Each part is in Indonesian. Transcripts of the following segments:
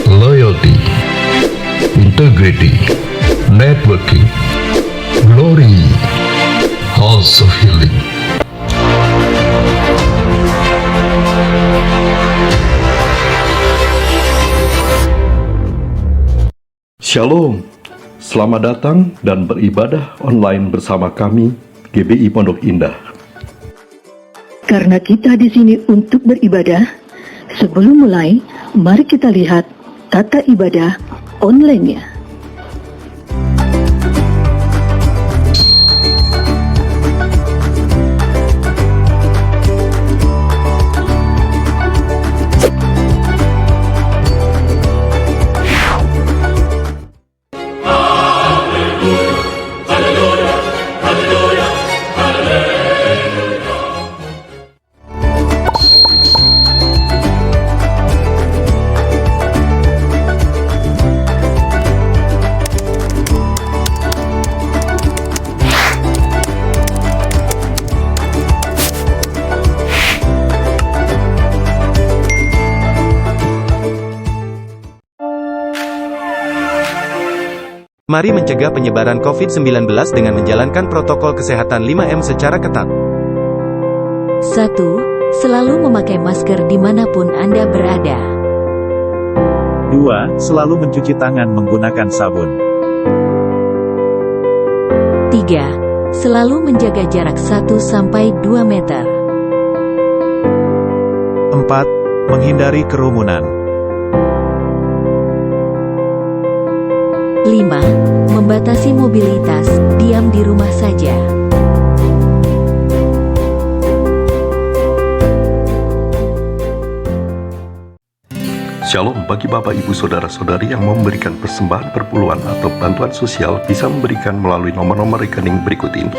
loyalty, integrity, networking, glory, house of healing. Shalom, selamat datang dan beribadah online bersama kami, GBI Pondok Indah. Karena kita di sini untuk beribadah, sebelum mulai, mari kita lihat tata ibadah online-nya. Mari mencegah penyebaran COVID-19 dengan menjalankan protokol kesehatan 5M secara ketat. 1. Selalu memakai masker dimanapun Anda berada. 2. Selalu mencuci tangan menggunakan sabun. 3. Selalu menjaga jarak 1-2 meter. 4. Menghindari kerumunan. 5. Membatasi mobilitas, diam di rumah saja. Shalom bagi Bapak Ibu Saudara-saudari yang mau memberikan persembahan perpuluhan atau bantuan sosial bisa memberikan melalui nomor-nomor rekening berikut ini.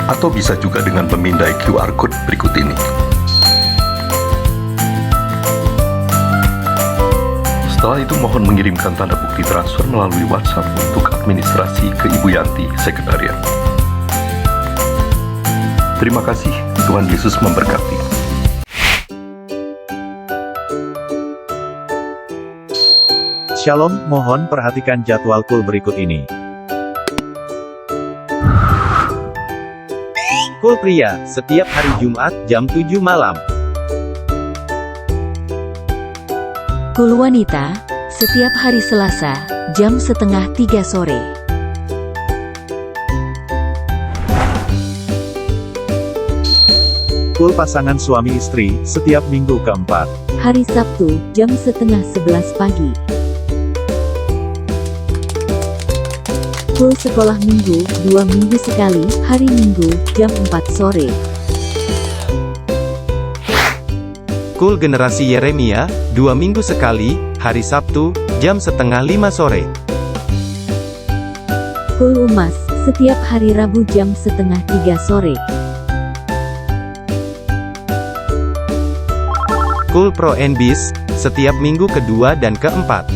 Atau bisa juga dengan memindai QR Code berikut ini. Setelah itu mohon mengirimkan tanda bukti transfer melalui WhatsApp untuk administrasi ke Ibu Yanti, Sekretariat. Terima kasih, Tuhan Yesus memberkati. Shalom, mohon perhatikan jadwal kul berikut ini. Kul pria, setiap hari Jumat, jam 7 malam. Kul wanita, setiap hari Selasa, jam 2:30 sore. Kul pasangan suami istri, setiap minggu keempat. Hari Sabtu, jam 10:30 pagi. Kul sekolah minggu, 2 minggu sekali, hari Minggu, jam 4 sore. Kul generasi Yeremia, 2 minggu sekali, hari Sabtu, jam 4:30 sore. Kul Umas, setiap hari Rabu jam 2:30 sore. Kul Pro NBIS, setiap minggu kedua dan keempat.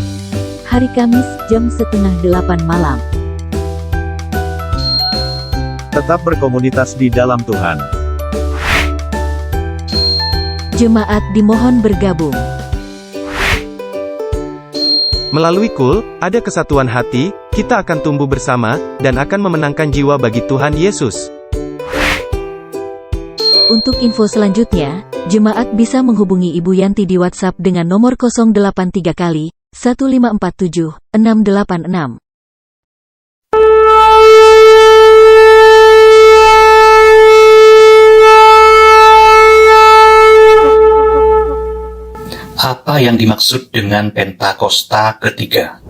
Hari Kamis jam 7:30 malam. Tetap berkomunitas di dalam Tuhan. Jemaat dimohon bergabung. Melalui kul, ada kesatuan hati, kita akan tumbuh bersama, dan akan memenangkan jiwa bagi Tuhan Yesus. Untuk info selanjutnya, jemaat bisa menghubungi Ibu Yanti di WhatsApp dengan nomor 083 kali 1547 686. Apa yang dimaksud dengan Pentakosta ketiga?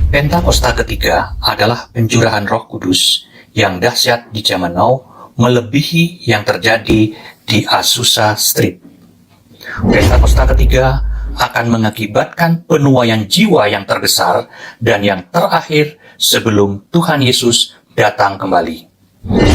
Pentakosta ketiga adalah pencurahan Roh Kudus yang dahsyat di zaman now, melebihi yang terjadi di Azusa Street. Pentakosta ketiga akan mengakibatkan penuaian jiwa yang terbesar dan yang terakhir sebelum Tuhan Yesus datang kembali.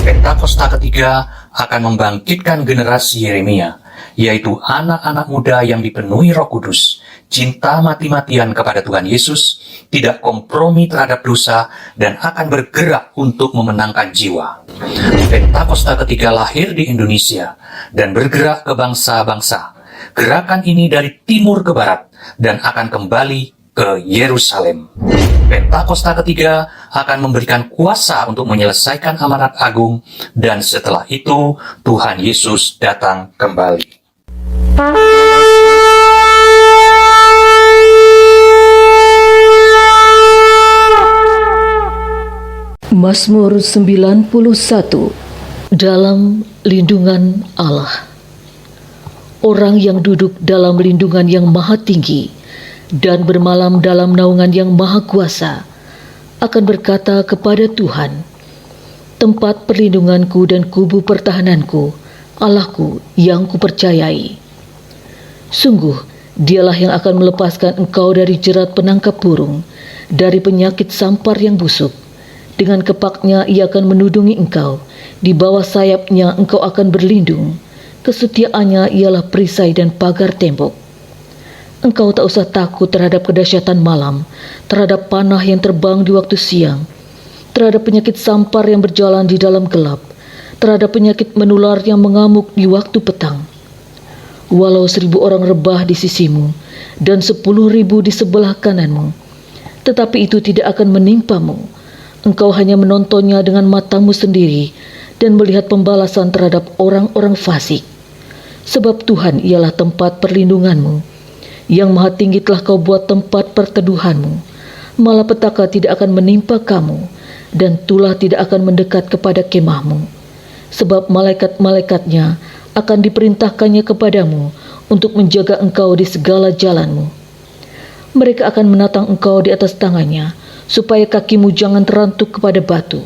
Pentakosta ketiga akan membangkitkan generasi Yeremia, yaitu anak-anak muda yang dipenuhi Roh Kudus, cinta mati-matian kepada Tuhan Yesus, tidak kompromi terhadap dosa, dan akan bergerak untuk memenangkan jiwa. Pentakosta ketiga lahir di Indonesia dan bergerak ke bangsa-bangsa. Gerakan ini dari timur ke barat dan akan kembali ke Yerusalem. Pentakosta ketiga akan memberikan kuasa untuk menyelesaikan amanat agung, dan setelah itu Tuhan Yesus datang kembali. Mazmur 91. Dalam lindungan Allah. Orang yang duduk dalam lindungan yang maha tinggi dan bermalam dalam naungan yang maha kuasa akan berkata kepada Tuhan, tempat perlindunganku dan kubu pertahananku, Allahku yang kupercayai. Sungguh, dialah yang akan melepaskan engkau dari jerat penangkap burung, dari penyakit sampar yang busuk. Dengan kepaknya ia akan menudungi engkau, di bawah sayapnya engkau akan berlindung. Kesetiaannya ialah perisai dan pagar tembok. Engkau tak usah takut terhadap kedahsyatan malam, terhadap panah yang terbang di waktu siang, terhadap penyakit sampar yang berjalan di dalam gelap, terhadap penyakit menular yang mengamuk di waktu petang. Walau 1.000 orang rebah di sisimu dan 10.000 di sebelah kananmu, tetapi itu tidak akan menimpamu. Engkau hanya menontonnya dengan matamu sendiri dan melihat pembalasan terhadap orang-orang fasik. Sebab Tuhan ialah tempat perlindunganmu. Yang maha tinggi telah kau buat tempat perteduhanmu. Malapetaka tidak akan menimpa kamu, dan tulah tidak akan mendekat kepada kemahmu. Sebab malaikat-malaikatnya akan diperintahkannya kepadamu untuk menjaga engkau di segala jalanmu. Mereka akan menatang engkau di atas tangannya, supaya kakimu jangan terantuk kepada batu.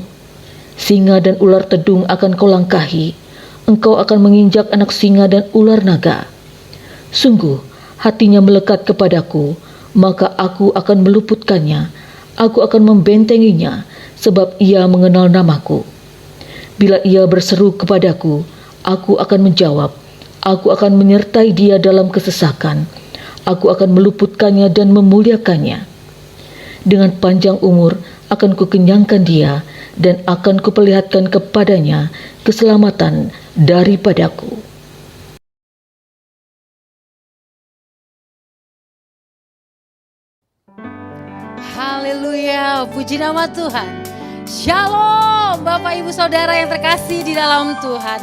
Singa dan ular tedung akan kau langkahi. Engkau akan menginjak anak singa dan ular naga. Sungguh, hatinya melekat kepadaku, maka aku akan meluputkannya. Aku akan membentenginya, sebab ia mengenal namaku. Bila ia berseru kepadaku, aku akan menjawab. Aku akan menyertai dia dalam kesesakan. Aku akan meluputkannya dan memuliakannya. Dengan panjang umur akan kukenyangkan dia, dan akan kuperlihatkan kepadanya keselamatan daripadaku. Haleluya, puji nama Tuhan. Shalom Bapak Ibu Saudara yang terkasih di dalam Tuhan.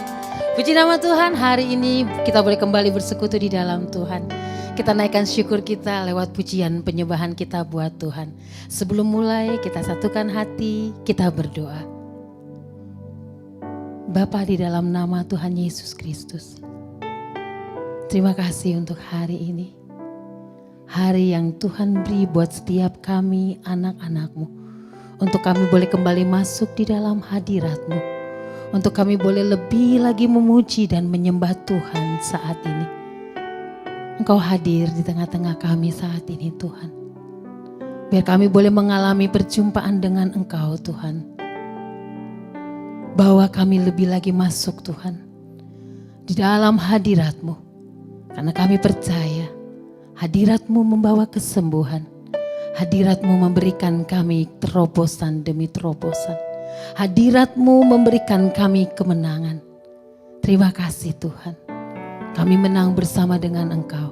Puji nama Tuhan, hari ini kita boleh kembali bersekutu di dalam Tuhan. Kita naikkan syukur kita lewat pujian penyembahan kita buat Tuhan. Sebelum mulai kita satukan hati, kita berdoa. Bapa di dalam nama Tuhan Yesus Kristus, terima kasih untuk hari ini. Hari yang Tuhan beri buat setiap kami anak-anak-Mu. Untuk kami boleh kembali masuk di dalam hadirat-Mu. Untuk kami boleh lebih lagi memuji dan menyembah Tuhan saat ini. Engkau hadir di tengah-tengah kami saat ini Tuhan. Biar kami boleh mengalami perjumpaan dengan Engkau Tuhan. Bawa kami lebih lagi masuk Tuhan di dalam hadirat-Mu. Karena kami percaya hadirat-Mu membawa kesembuhan. Hadirat-Mu memberikan kami terobosan demi terobosan. Hadirat-Mu memberikan kami kemenangan. Terima kasih Tuhan. Kami menang bersama dengan Engkau.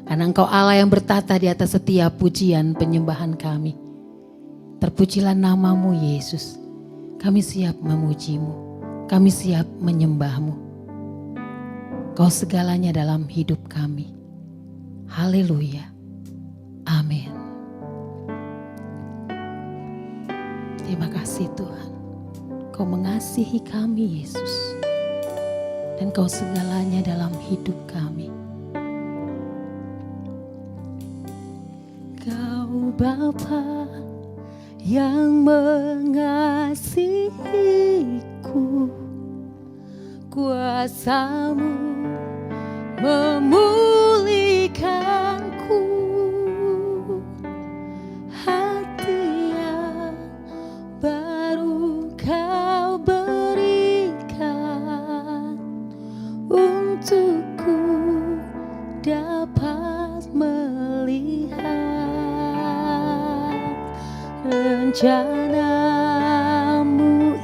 Karena Engkau Allah yang bertata di atas setiap pujian penyembahan kami. Terpujilah nama-Mu Yesus. Kami siap memuji-Mu. Kami siap menyembah-Mu. Kau segalanya dalam hidup kami. Haleluya. Amin. Terima kasih Tuhan. Kau mengasihi kami Yesus. Dan Kau segalanya dalam hidup kami. Kau Bapa yang mengasihiku, kuasa-Mu memulihkanku, hati yang baru Kau berikan untukku dapat melihat rencanamu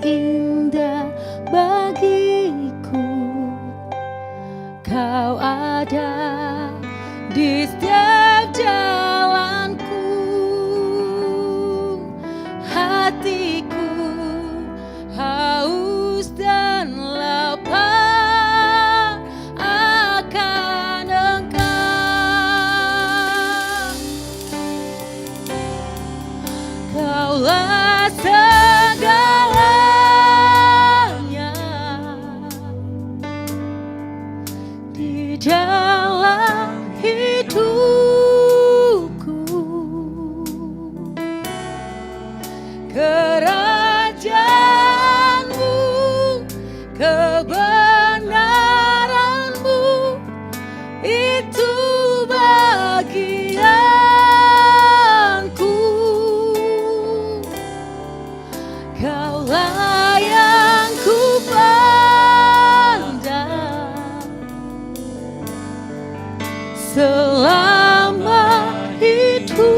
indah bagiku. Kau ada di setiap jalanku. Hatiku haus dan lapar akan Engkau. Kaulah segalanya di dalam hidupku. Kerajaanmu, kebenaranmu, itu bagianku. Kaulah yang ku pandang selama hidupku.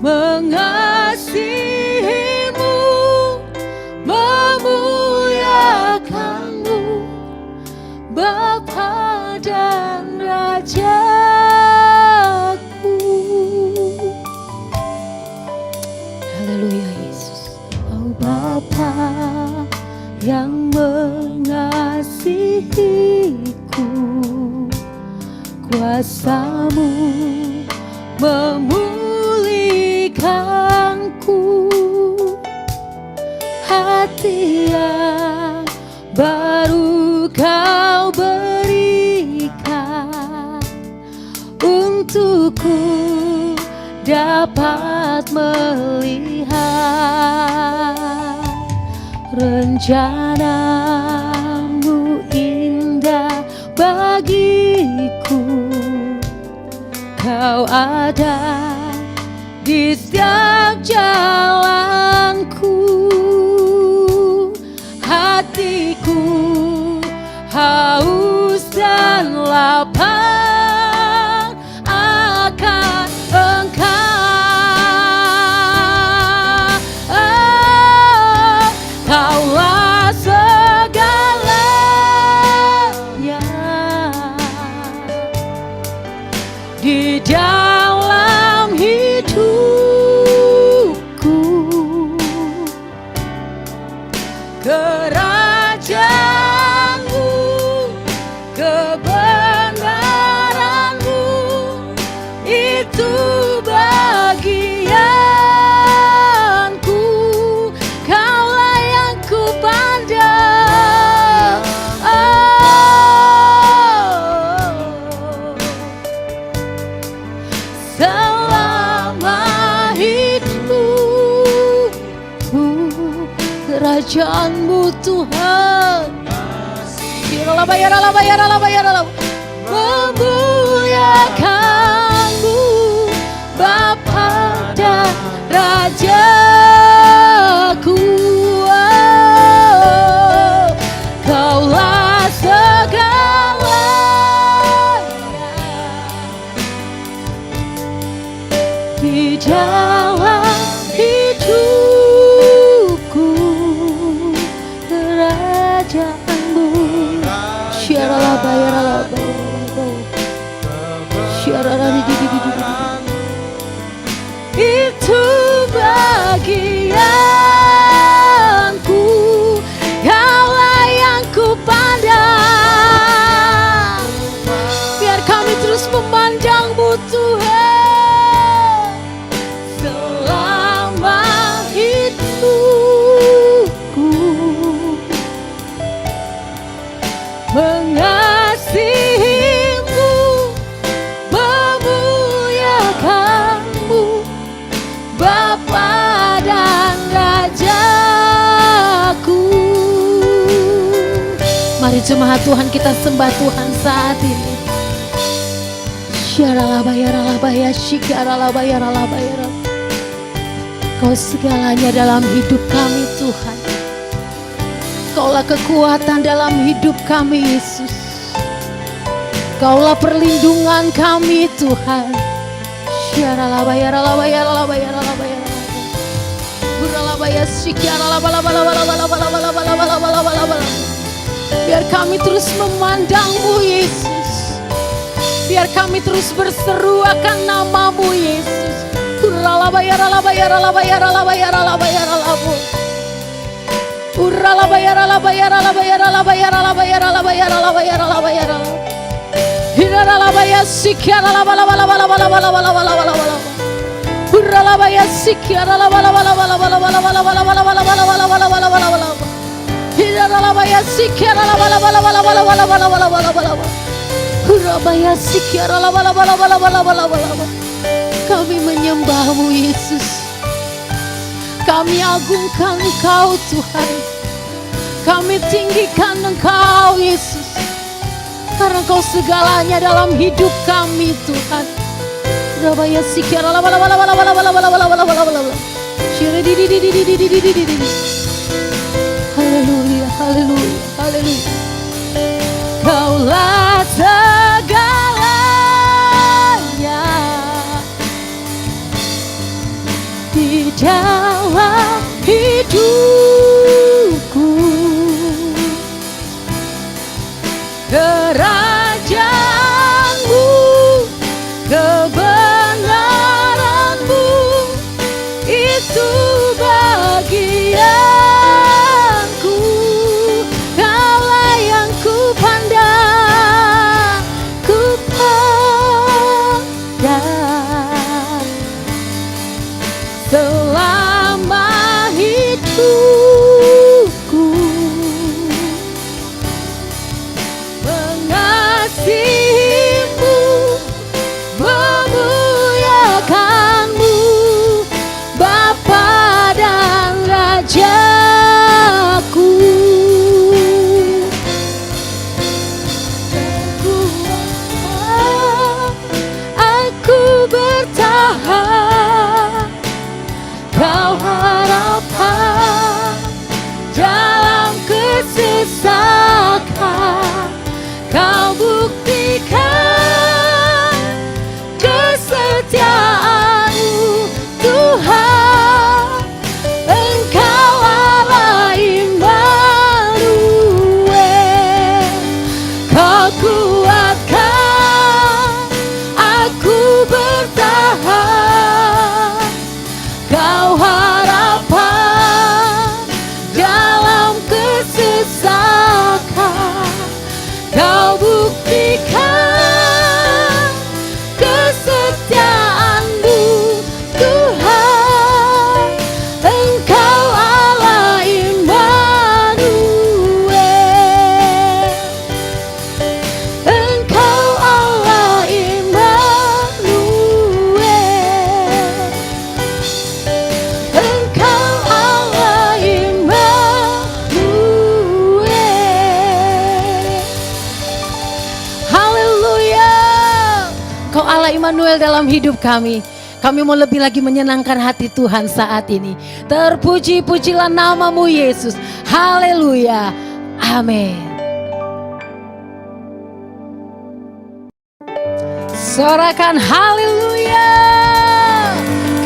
Mengasihimu, memuliakanmu, Bapa dan Rajaku. Haleluya Yesus. Oh Bapa yang mengasihiku, kuasa-Mu memulihkanku. Hati yang baru Kau berikan untukku dapat melihat rencana-Mu indah bagiku. Kau ada di setiap jalanku. Hatiku haus dan lapar akan Engkau. Kaulah segalanya di dalam hidupku. Kerajaanmu, kebenaranmu, itu bagianku. Kaulah yang ku pandang. Selama hidupku, kerajaan-Mu Tuhan, memuliakan-Mu, Bapa dan Rajaku. Oh, Kaulah segalanya di dalam hidupku. Kerajaanmu, itu bagianku. Kaulah yang ku pandang. Biar kami terus memandang-Mu Tuhan selama hidupku. Mengasihimu, memuliakanmu, Bapa dan Rajaku. Mari jemaat Tuhan kita sembah Tuhan saat ini. Kau segalanya dalam hidup kami Tuhan. Kaulah kekuatan dalam hidup kami Yesus. Kaulah perlindungan kami Tuhan. Kiara laba yara laba yara laba yara laba yara. Buralabaya sikiara laba laba laba laba laba laba laba laba laba laba laba. Biar kami terus memandang-Mu Yesus. Biar kami terus berseru akan nama-Mu Yesus. Buralabaya laba yara laba yara laba yara laba yara laba. Buralabaya laba yara laba yara laba yara laba yara laba yara laba yara laba yara laba. Hiralabaya sikiara laba laba laba laba laba laba laba laba laba. Buralabaya sikiara laba laba laba laba laba laba laba laba laba laba laba laba laba laba laba laba. Hiralabaya sikiara laba laba laba laba laba laba laba laba laba laba. Buralabaya sikiara laba laba laba laba laba laba laba. Kami menyembah-Mu Yesus. Kami agungkan Engkau Tuhan. Kami tinggikan Engkau Yesus. Karena Engkau segalanya dalam hidup kami Tuhan. Rabaya sikiara laba laba laba laba laba laba laba laba laba laba laba. Haleluya, haleluya, haleluya. Kaulah segalanya di dalam hidupku. Kerajaan-Mu, kebenaran-Mu, itu bagianku. Kaulah yang ku pandang, ku pandang selama hidupku. Mengasihi-Mu, memuliakan-Mu, Bapa dan Rajaku. Aku bertahan, Kau harapan dalam kesesakan. Kau buktikan kesetiaan-Mu Tuhan. Engkau Allah Immanuel. Kau kuatkan aku bertahan. Kau harapan dalam kesesakan. Kau buktikan kesetiaan-Mu Tuhan. Engkau Allah Immanuel. Engkau Allah Immanuel. Engkau Allah Immanuel. Haleluya. Kau Allah Immanuel dalam hidup kami. Kami mau lebih lagi menyenangkan hati Tuhan saat ini. Terpuji-pujilah nama-Mu Yesus. Haleluya. Amin. Sorakan haleluya.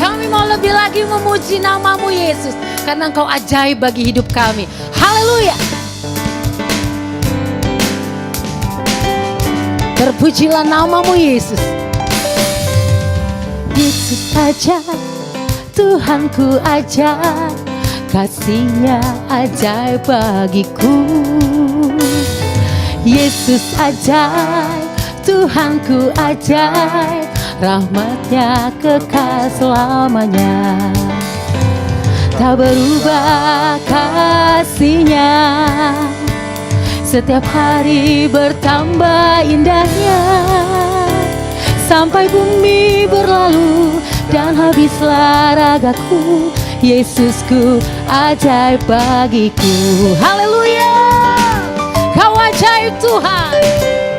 Kami mau lebih lagi memuji nama-Mu Yesus. Karena Engkau ajaib bagi hidup kami. Haleluya. Terpujilah nama-Mu Yesus. Yesus ajaib, Tuhanku ajaib, kasih-Nya ajaib bagiku. Yesus ajaib, Tuhanku ajaib, rahmat-Nya kekal selamanya. Tak berubah kasih-Nya, setiap hari bertambah indahnya. Sampai bumi berlalu dan habislah ragaku, Yesusku ajaib bagiku. Haleluya. Kau ajaib Tuhan.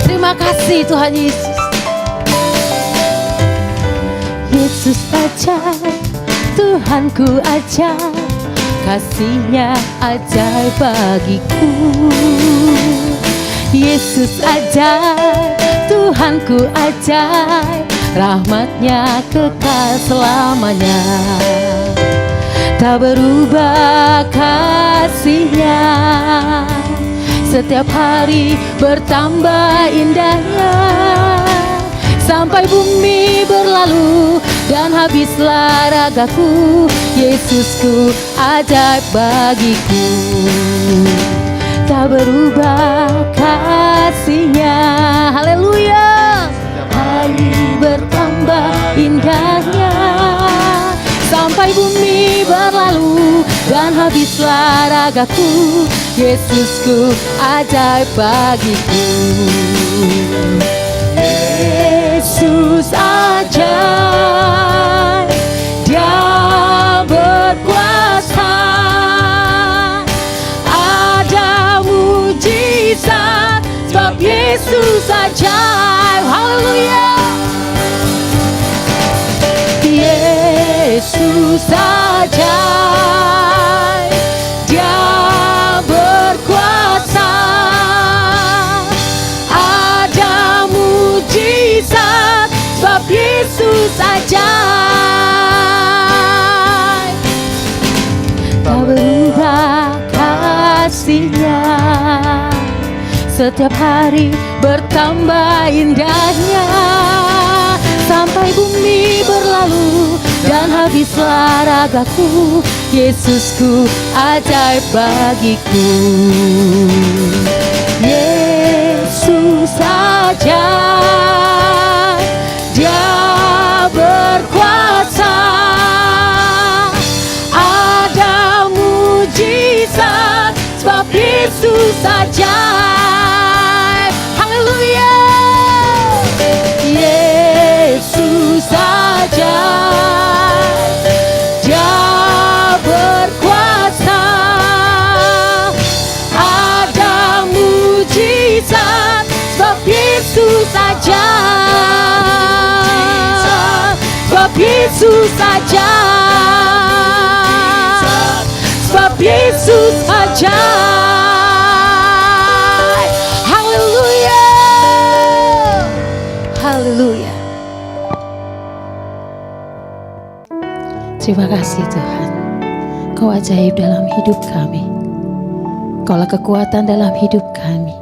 Terima kasih Tuhan Yesus. Yesus ajaib, Tuhanku ajaib, kasih-Nya ajaib bagiku. Yesus ajaib, Tuhanku ajaib, rahmatnya kekal selamanya. Tak berubah kasihnya, setiap hari bertambah indahnya. Sampai bumi berlalu dan habislah ragaku, Yesusku ajaib bagiku. Tak berubah kasihnya, haleluya. Setiap hari bertambah indahnya. Sampai bumi berlalu dan habislah ragaku, Yesusku ajaib bagiku. Yesus ajaib, Dia berkuasa. Ada mujizat sebab Yesus ajaib, haleluya. Yesus ajaib, Dia berkuasa. Ada mujizat sebab Yesus ajaib. Tak berubah kasihnya, setiap hari bertambah indahnya. Sampai bumi berlalu dan habislah ragaku, Yesusku ajaib bagiku. Yesus ajaib, Dia berkuasa. Ada mujizat sebab Yesus ajaib, haleluya. Yesus ajaib, Dia berkuasa. Ada mujizat sebab Yesus ajaib, sebab Yesus ajaib, sebab Yesus ajaib, haleluya, haleluya. Terima kasih Tuhan, Kau ajaib dalam hidup kami. Kaulah kekuatan dalam hidup kami.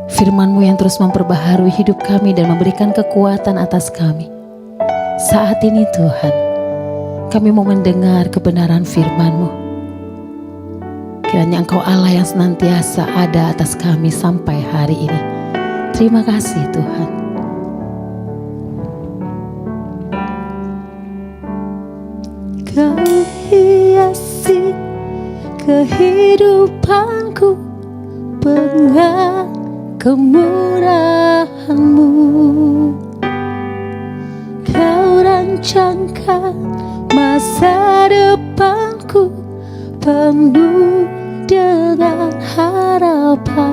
Firman-Mu yang terus memperbaharui hidup kami dan memberikan kekuatan atas kami. Saat ini Tuhan, kami mau mendengar kebenaran firman-Mu. Kiranya Engkau Allah yang senantiasa ada atas kami sampai hari ini. Terima kasih Tuhan. Kau hiasi kehidupanku dengan kemurahan-Mu. Kau rancangkan masa depanku penuh dengan harapan.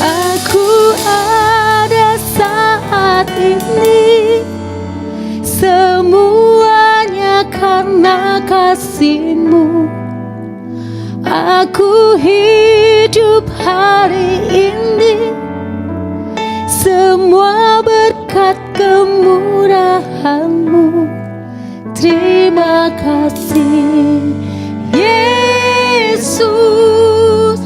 Aku ada saat ini, semuanya karena kasih-Mu. Aku hidup hari ini, semua berkat kemurahan-Mu. Terima kasih Yesus,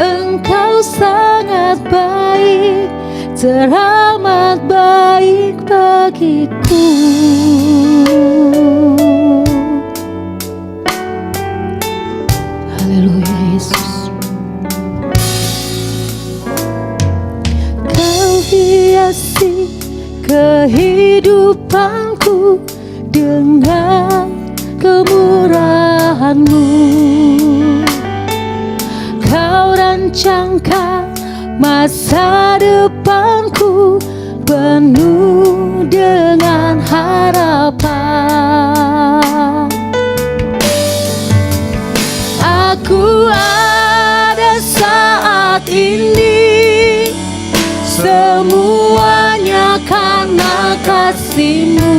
Engkau sangat baik, teramat baik bagiku. Haleluya Yesus. Kau hiasi kehidupanku dengan kemurahan-Mu. Kau rancangkan masa depanku penuh dengan harapan. Aku ada saat ini, semuanya karena kasih-Mu.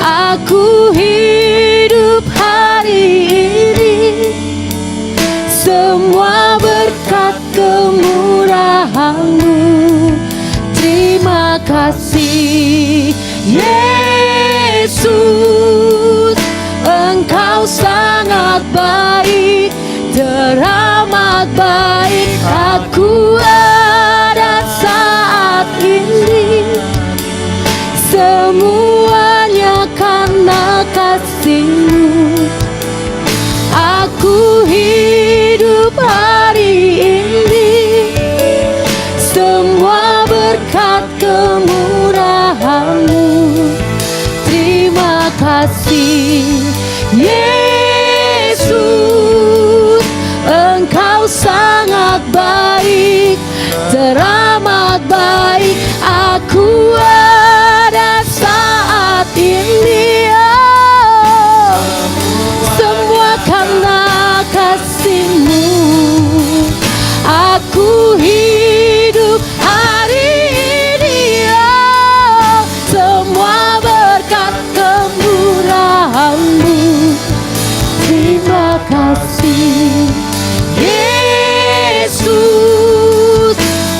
Aku hidup hari ini, semua berkat kemurahan-Mu. kasih. Yesus, Engkau sangat baik, teramat baik. Aku ada saat ini, oh, semua karena kasih-Mu. Aku hidup hari ini, oh, semua berkat kemurahan-Mu. Terima kasih, Yesus,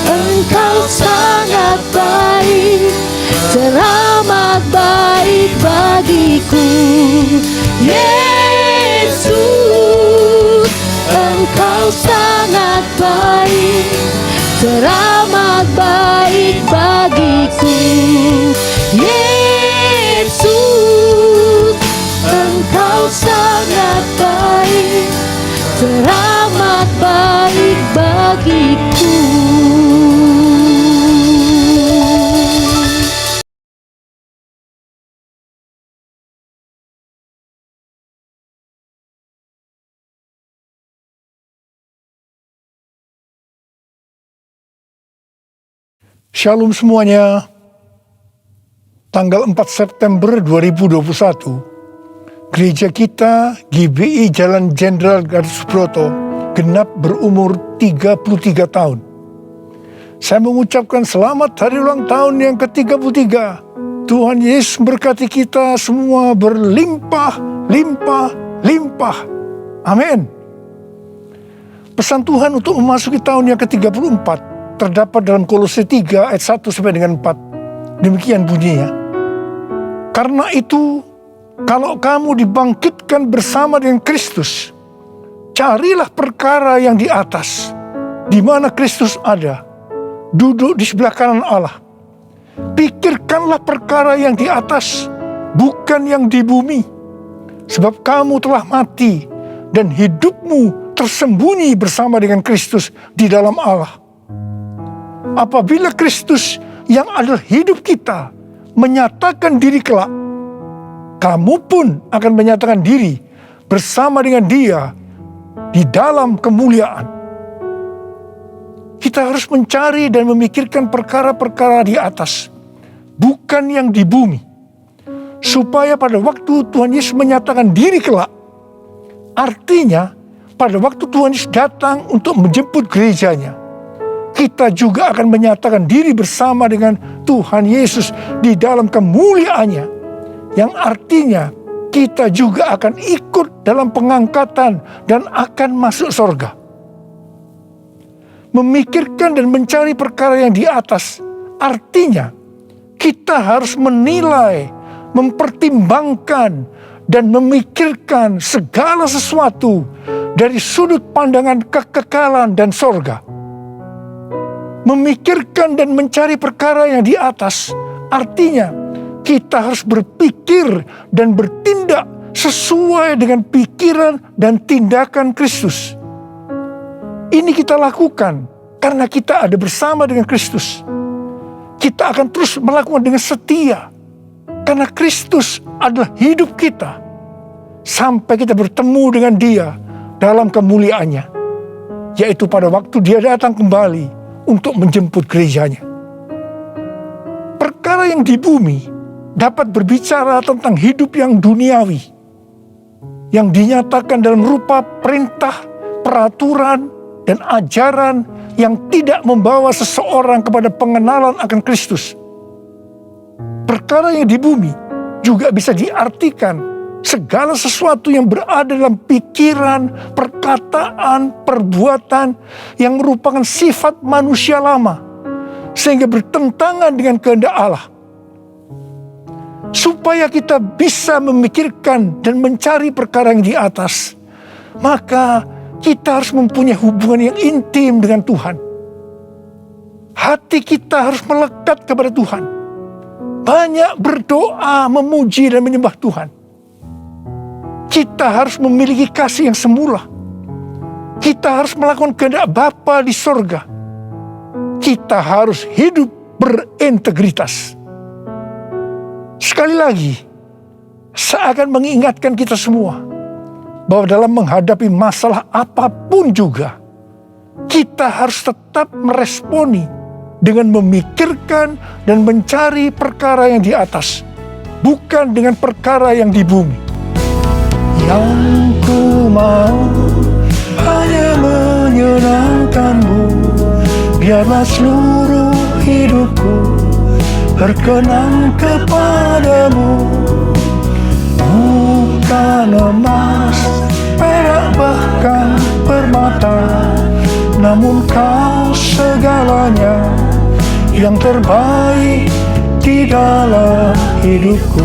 Engkau sangat baik, teramat baik bagiku. Yesus, Engkau sangat baik, teramat baik bagiku. Yesus, Engkau sangat baik, teramat baik bagiku. Shalom semuanya. Tanggal 4 September 2021, gereja kita GBI Jalan Jenderal Gatot Subroto genap berumur 33 tahun. Saya mengucapkan selamat hari ulang tahun yang ke-33. Tuhan Yesus berkati kita semua berlimpah, limpah, limpah. Amin. Pesan Tuhan untuk memasuki tahun yang ke-34 terdapat dalam Kolose 3 ayat 1 sampai dengan 4. Demikian bunyinya. Karena itu, kalau kamu dibangkitkan bersama dengan Kristus, carilah perkara yang di atas, di mana Kristus ada, duduk di sebelah kanan Allah. Pikirkanlah perkara yang di atas, bukan yang di bumi. Sebab kamu telah mati, dan hidupmu tersembunyi bersama dengan Kristus di dalam Allah. Apabila Kristus yang adalah hidup kita menyatakan diri kelak, kamu pun akan menyatakan diri bersama dengan Dia di dalam kemuliaan. Kita harus mencari dan memikirkan perkara-perkara di atas, bukan yang di bumi, supaya pada waktu Tuhan Yesus menyatakan diri kelak, artinya pada waktu Tuhan Yesus datang untuk menjemput gerejanya, kita juga akan menyatakan diri bersama dengan Tuhan Yesus di dalam kemuliaannya, yang artinya kita juga akan ikut dalam pengangkatan dan akan masuk surga. Memikirkan dan mencari perkara yang di atas, artinya kita harus menilai, mempertimbangkan, dan memikirkan segala sesuatu dari sudut pandangan kekekalan dan surga. Memikirkan dan mencari perkara yang di atas, artinya kita harus berpikir dan bertindak sesuai dengan pikiran dan tindakan Kristus. Ini kita lakukan karena kita ada bersama dengan Kristus. Kita akan terus melakukan dengan setia, karena Kristus adalah hidup kita, sampai kita bertemu dengan Dia dalam kemuliaannya, yaitu pada waktu Dia datang kembali untuk menjemput gerejanya. Perkara yang di bumi dapat berbicara tentang hidup yang duniawi, yang dinyatakan dalam rupa perintah, peraturan, dan ajaran yang tidak membawa seseorang kepada pengenalan akan Kristus. Perkara yang di bumi juga bisa diartikan segala sesuatu yang berada dalam pikiran, perkataan, perbuatan yang merupakan sifat manusia lama, sehingga bertentangan dengan kehendak Allah. Supaya kita bisa memikirkan dan mencari perkara yang di atas, maka kita harus mempunyai hubungan yang intim dengan Tuhan. Hati kita harus melekat kepada Tuhan, banyak berdoa, memuji dan menyembah Tuhan. Kita harus memiliki kasih yang semula. Kita harus melakukan kehendak Bapa di sorga. Kita harus hidup berintegritas. Sekali lagi, seakan mengingatkan kita semua bahwa dalam menghadapi masalah apapun juga, kita harus tetap meresponi dengan memikirkan dan mencari perkara yang di atas, bukan dengan perkara yang di bumi. Yang ku mau hanya menyenangkan-Mu, biarlah seluruh hidupku berkenan kepadamu. Bukan emas, perak bahkan permata, namun Kau segalanya yang terbaik di dalam hidupku.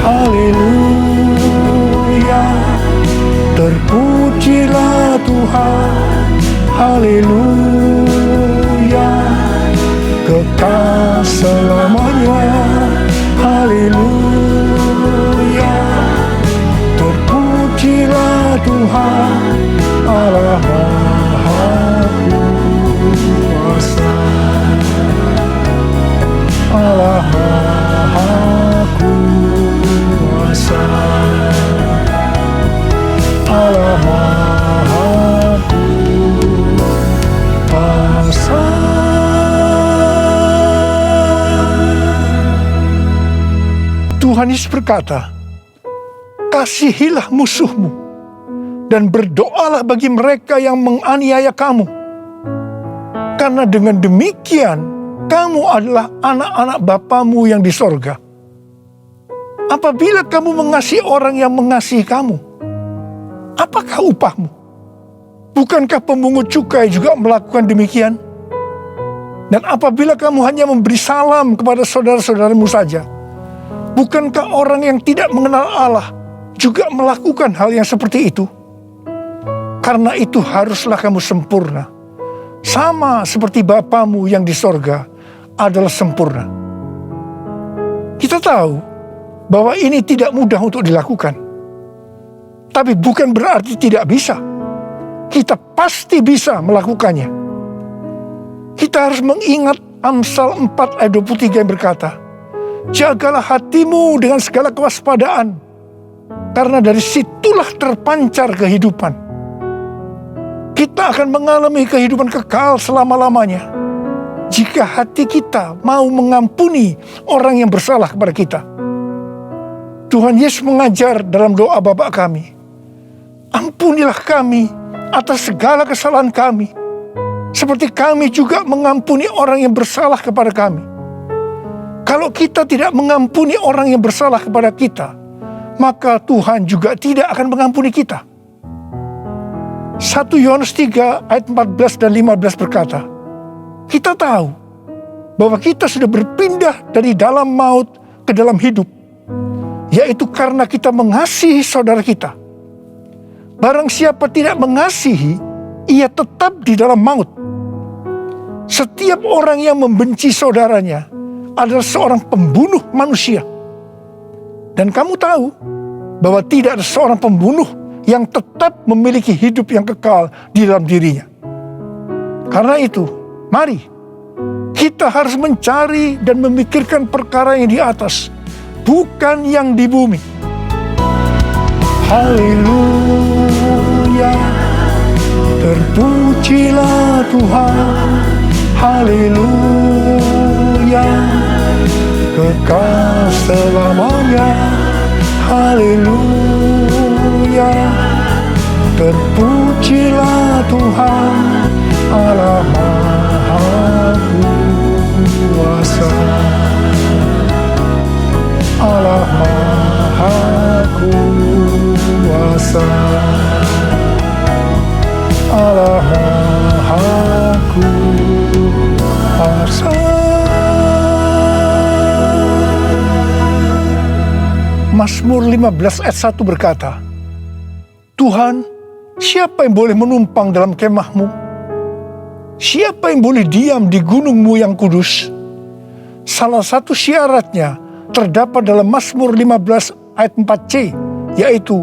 Haleluya, terpujilah Tuhan. Haleluya, kekal selamanya. Haleluya, terpujilah Tuhan Allah Maha Kuasa. Allah Maha Kuasa. Allah Maha Kuasa. Tuhan Yesus berkata, kasihilah musuhmu dan berdoalah bagi mereka yang menganiaya kamu. Karena dengan demikian, kamu adalah anak-anak Bapamu yang di sorga. Apabila kamu mengasihi orang yang mengasihi kamu, apakah upahmu? Bukankah pemungut cukai juga melakukan demikian? Dan apabila kamu hanya memberi salam kepada saudara-saudaramu saja, bukankah orang yang tidak mengenal Allah juga melakukan hal yang seperti itu? Karena itu haruslah kamu sempurna, sama seperti Bapamu yang di sorga adalah sempurna. Kita tahu bahwa ini tidak mudah untuk dilakukan. Tapi bukan berarti tidak bisa. Kita pasti bisa melakukannya. Kita harus mengingat Amsal 4 ayat 23 yang berkata, jagalah hatimu dengan segala kewaspadaan, karena dari situlah terpancar kehidupan. Kita akan mengalami kehidupan kekal selama-lamanya jika hati kita mau mengampuni orang yang bersalah kepada kita. Tuhan Yesus mengajar dalam doa Bapa kami, ampunilah kami atas segala kesalahan kami, seperti kami juga mengampuni orang yang bersalah kepada kami. Kalau kita tidak mengampuni orang yang bersalah kepada kita, maka Tuhan juga tidak akan mengampuni kita. 1 Yohanes 3 ayat 14 dan 15 berkata, kita tahu bahwa kita sudah berpindah dari dalam maut ke dalam hidup, yaitu karena kita mengasihi saudara kita. Barang siapa tidak mengasihi, ia tetap di dalam maut. Setiap orang yang membenci saudaranya adalah seorang pembunuh manusia. Dan kamu tahu bahwa tidak ada seorang pembunuh yang tetap memiliki hidup yang kekal di dalam dirinya. Karena itu, mari kita harus mencari dan memikirkan perkara yang di atas, bukan yang di bumi. Haleluya, terpujilah Tuhan. Haleluya, kekal selamanya. Haleluya, terpujilah Tuhan Allah Maha Kuasa. Allah Maha Kuasa. Allah Maha Kuasa. Mazmur 15 ayat 1 berkata, Tuhan, siapa yang boleh menumpang dalam kemah-Mu? Siapa yang boleh diam di gunung-Mu yang kudus? Salah satu syaratnya terdapat dalam Mazmur 15 ayat 4c, yaitu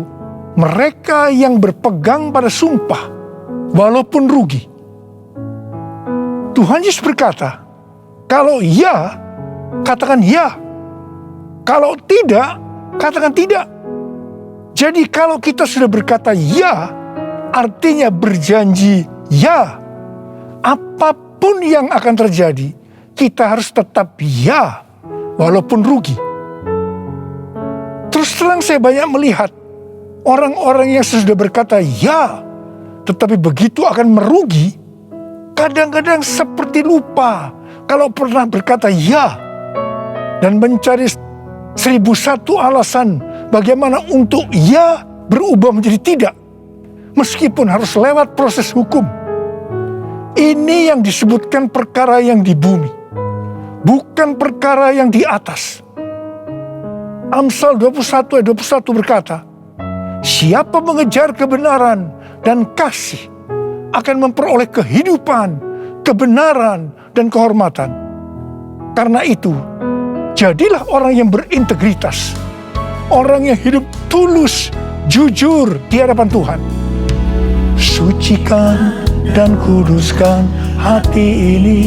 mereka yang berpegang pada sumpah walaupun rugi. Tuhan Yesus berkata, kalau ya, katakan ya. Kalau tidak, katakan tidak. Jadi kalau kita sudah berkata ya, artinya berjanji ya. Apapun yang akan terjadi, kita harus tetap ya, walaupun rugi. Terus terang saya banyak melihat orang-orang yang sudah berkata ya, tetapi begitu akan merugi, kadang-kadang seperti lupa kalau pernah berkata ya, dan mencari 1001 alasan bagaimana untuk ya berubah menjadi tidak, meskipun harus lewat proses hukum. Ini yang disebutkan perkara yang di bumi, bukan perkara yang di atas. Amsal 21 ayat 21 berkata, siapa mengejar kebenaran dan kasih akan memperoleh kehidupan, kebenaran, dan kehormatan. Karena itu, jadilah orang yang berintegritas, orang yang hidup tulus, jujur di hadapan Tuhan. Sucikan dan kuduskan hati ini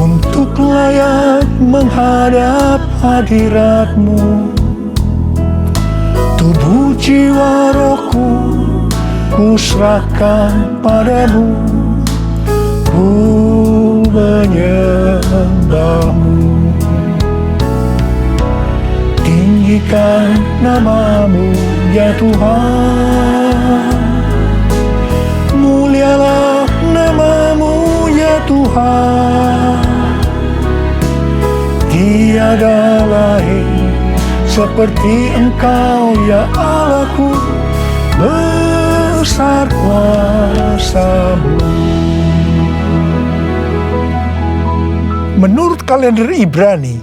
untuk layak menghadap hadirat-Mu. Tubuh jiwa rohku ku serahkan padamu, ku menyembah-Mu. Tinggikan nama-Mu ya Tuhan, mulialah nama-Mu ya Tuhan. Tiada lain seperti Engkau ya Allahku, besar kuasa-Mu. Menurut kalender Ibrani,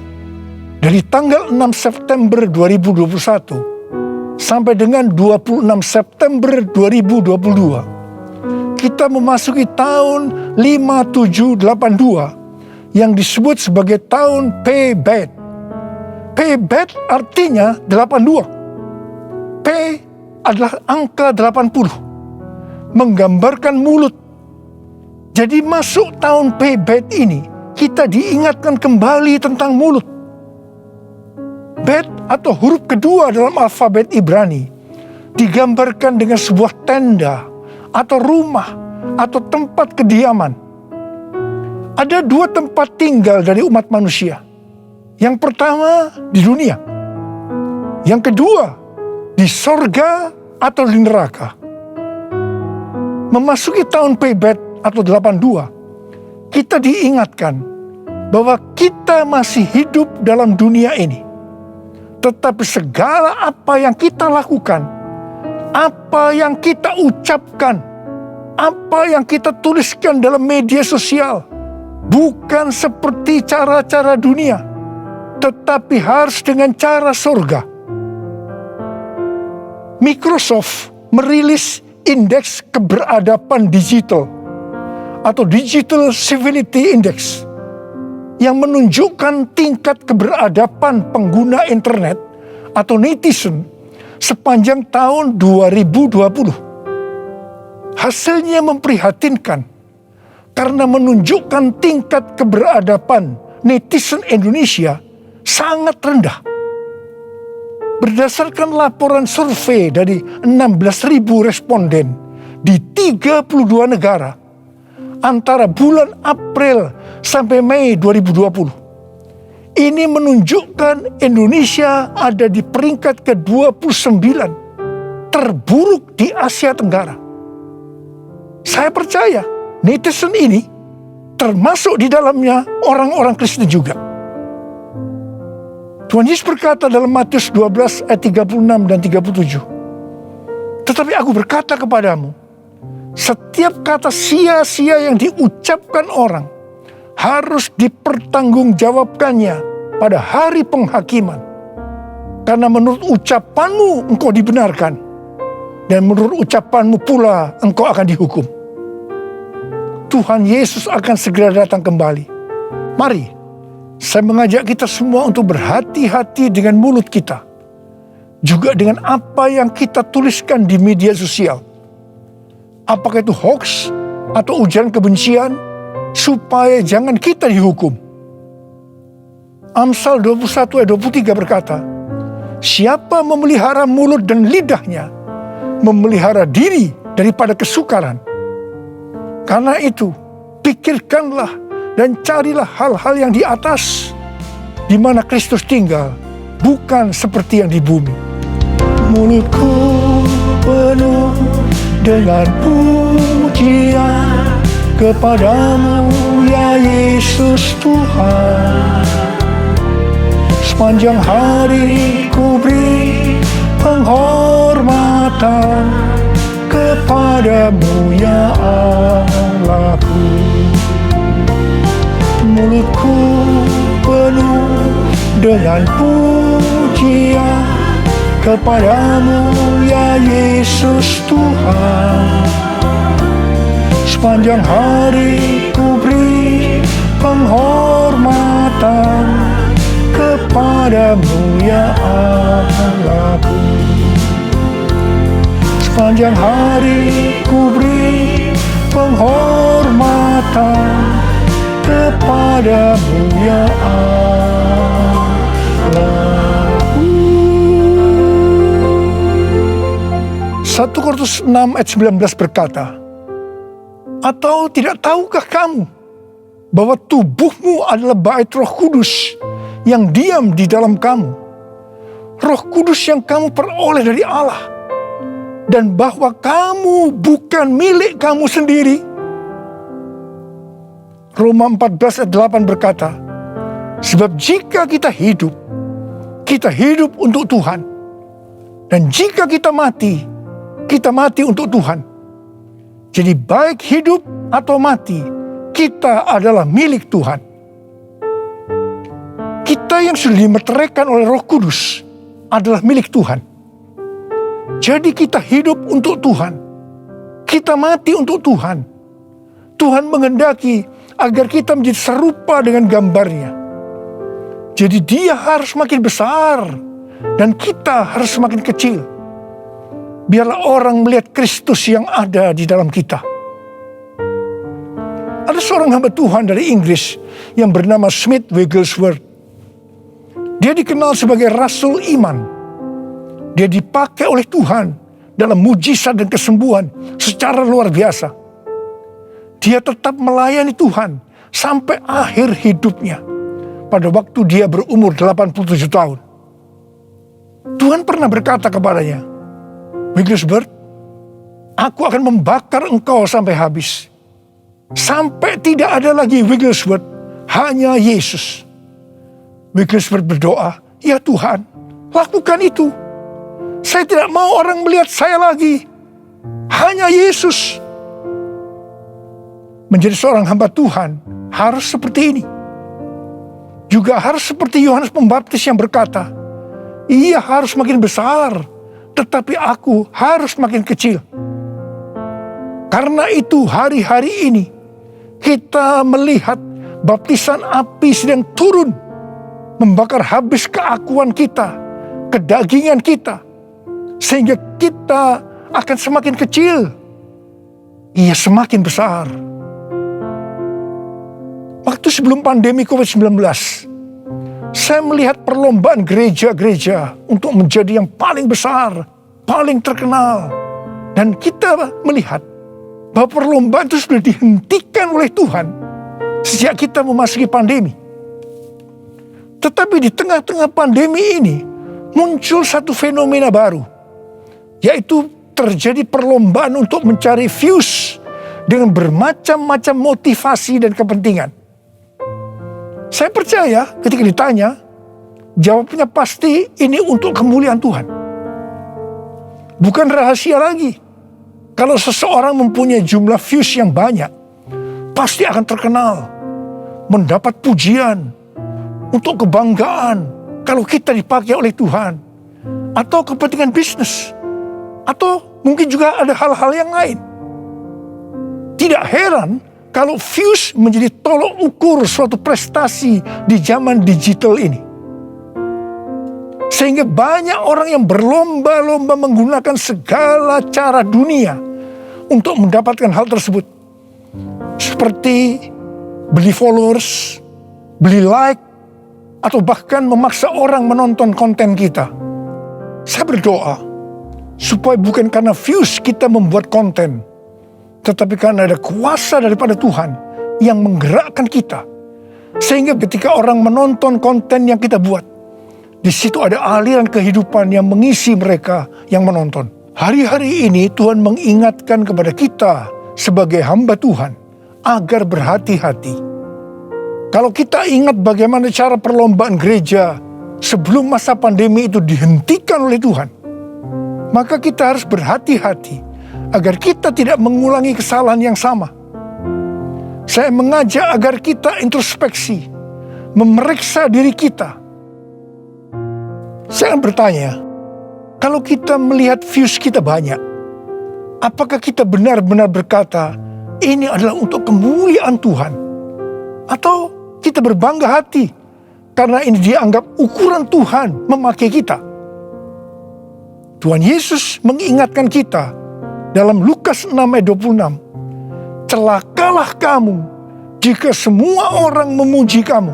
dari tanggal 6 September 2021 sampai dengan 26 September 2022, kita memasuki tahun 5782 yang disebut sebagai tahun Pebet. Pebet artinya 82. P adalah angka 80, menggambarkan mulut. Jadi masuk tahun Pebet ini, kita diingatkan kembali tentang mulut. Bet atau huruf kedua dalam alfabet Ibrani digambarkan dengan sebuah tenda atau rumah atau tempat kediaman. Ada dua tempat tinggal dari umat manusia. Yang pertama di dunia, yang kedua di sorga atau di neraka. Memasuki tahun Pebet atau 82, kita diingatkan bahwa kita masih hidup dalam dunia ini. Tetapi segala apa yang kita lakukan, apa yang kita ucapkan, apa yang kita tuliskan dalam media sosial, bukan seperti cara-cara dunia, tetapi harus dengan cara surga. Microsoft merilis indeks keberadaban digital atau Digital Civility Index yang menunjukkan tingkat keberadaban pengguna internet atau netizen sepanjang tahun 2020. Hasilnya memprihatinkan karena menunjukkan tingkat keberadaban netizen Indonesia sangat rendah. Berdasarkan laporan survei dari 16.000 responden di 32 negara antara bulan April sampai Mei 2020. Ini menunjukkan Indonesia ada di peringkat ke-29 terburuk di Asia Tenggara. Saya percaya netizen ini termasuk di dalamnya orang-orang Kristen juga. Tuhan Yesus berkata dalam Matius 12 ayat 36 dan 37. Tetapi aku berkata kepadamu, setiap kata sia-sia yang diucapkan orang harus dipertanggungjawabkannya pada hari penghakiman. Karena menurut ucapanmu engkau dibenarkan, dan menurut ucapanmu pula engkau akan dihukum. Tuhan Yesus akan segera datang kembali. Mari, saya mengajak kita semua untuk berhati-hati dengan mulut kita. Juga dengan apa yang kita tuliskan di media sosial. Apakah itu hoax atau ujaran kebencian, supaya jangan kita dihukum. Amsal 21 ayat 23 berkata, siapa memelihara mulut dan lidahnya, memelihara diri daripada kesukaran. Karena itu, pikirkanlah dan carilah hal-hal yang di atas, di mana Kristus tinggal, bukan seperti yang di bumi. Mulutku penuh dengan pujian kepadamu, ya Yesus Tuhan. Sepanjang hari ku beri penghormatan kepadamu, ya Allahku. Mulutku penuh dengan pujian kepadamu, ya Yesus Tuhan. Sepanjang hari ku beri penghormatan kepadamu, ya Allahku. Sepanjang hari ku beri penghormatan kepadamu, ya Allahku. 1 Korintus 6 ayat 19 berkata, atau tidak tahukah kamu bahwa tubuhmu adalah bait Roh Kudus yang diam di dalam kamu, Roh Kudus yang kamu peroleh dari Allah, dan bahwa kamu bukan milik kamu sendiri. Roma 14 ayat 8 berkata, sebab jika kita hidup untuk Tuhan, dan jika kita mati untuk Tuhan. Jadi baik hidup atau mati, kita adalah milik Tuhan. Kita yang sudah dimeteraikan oleh Roh Kudus adalah milik Tuhan. Jadi kita hidup untuk Tuhan, kita mati untuk Tuhan. Tuhan menghendaki agar kita menjadi serupa dengan gambarnya. Jadi Dia harus makin besar dan kita harus semakin kecil. Biarlah orang melihat Kristus yang ada di dalam kita. Ada seorang hamba Tuhan dari Inggris yang bernama Smith Wigglesworth. Dia dikenal sebagai Rasul Iman. Dia dipakai oleh Tuhan dalam mujizat dan kesembuhan secara luar biasa. Dia tetap melayani Tuhan sampai akhir hidupnya. Pada waktu dia berumur 87 tahun. Tuhan pernah berkata kepadanya, Wigglesworth, aku akan membakar engkau sampai habis. Sampai tidak ada lagi Wigglesworth, hanya Yesus. Wigglesworth berdoa, ya Tuhan, lakukan itu. Saya tidak mau orang melihat saya lagi, hanya Yesus. Menjadi seorang hamba Tuhan harus seperti ini. Juga harus seperti Yohanes Pembaptis yang berkata, ia harus makin besar, tetapi aku harus makin kecil. Karena itu hari-hari ini kita melihat baptisan api sedang turun, membakar habis keakuan kita, kedagingan kita, sehingga kita akan semakin kecil, ia semakin besar. Waktu sebelum pandemi COVID-19, saya melihat perlombaan gereja-gereja untuk menjadi yang paling besar, paling terkenal. Dan kita melihat bahwa perlombaan itu sudah dihentikan oleh Tuhan sejak kita memasuki pandemi. Tetapi di tengah-tengah pandemi ini muncul satu fenomena baru, yaitu terjadi perlombaan untuk mencari views dengan bermacam-macam motivasi dan kepentingan. Saya percaya ketika ditanya, jawabnya pasti ini untuk kemuliaan Tuhan. Bukan rahasia lagi. Kalau seseorang mempunyai jumlah views yang banyak, pasti akan terkenal, mendapat pujian, untuk kebanggaan, kalau kita dipakai oleh Tuhan, atau kepentingan bisnis, atau mungkin juga ada hal-hal yang lain. Tidak heran kalau views menjadi tolok ukur suatu prestasi di zaman digital ini. Sehingga banyak orang yang berlomba-lomba menggunakan segala cara dunia untuk mendapatkan hal tersebut. Seperti beli followers, beli like, atau bahkan memaksa orang menonton konten kita. Saya berdoa supaya bukan karena views kita membuat konten, tetapi karena ada kuasa daripada Tuhan yang menggerakkan kita. Sehingga ketika orang menonton konten yang kita buat, di situ ada aliran kehidupan yang mengisi mereka yang menonton. Hari-hari ini Tuhan mengingatkan kepada kita sebagai hamba Tuhan agar berhati-hati. Kalau kita ingat bagaimana cara perlombaan gereja sebelum masa pandemi itu dihentikan oleh Tuhan, maka kita harus berhati-hati agar kita tidak mengulangi kesalahan yang sama. Saya mengajak agar kita introspeksi, memeriksa diri kita. Saya bertanya, kalau kita melihat views kita banyak, apakah kita benar-benar berkata, ini adalah untuk kemuliaan Tuhan? Atau kita berbangga hati karena ini dianggap ukuran Tuhan memakai kita? Tuhan Yesus mengingatkan kita dalam Lukas 6 ayat 26. Celakalah kamu jika semua orang memuji kamu.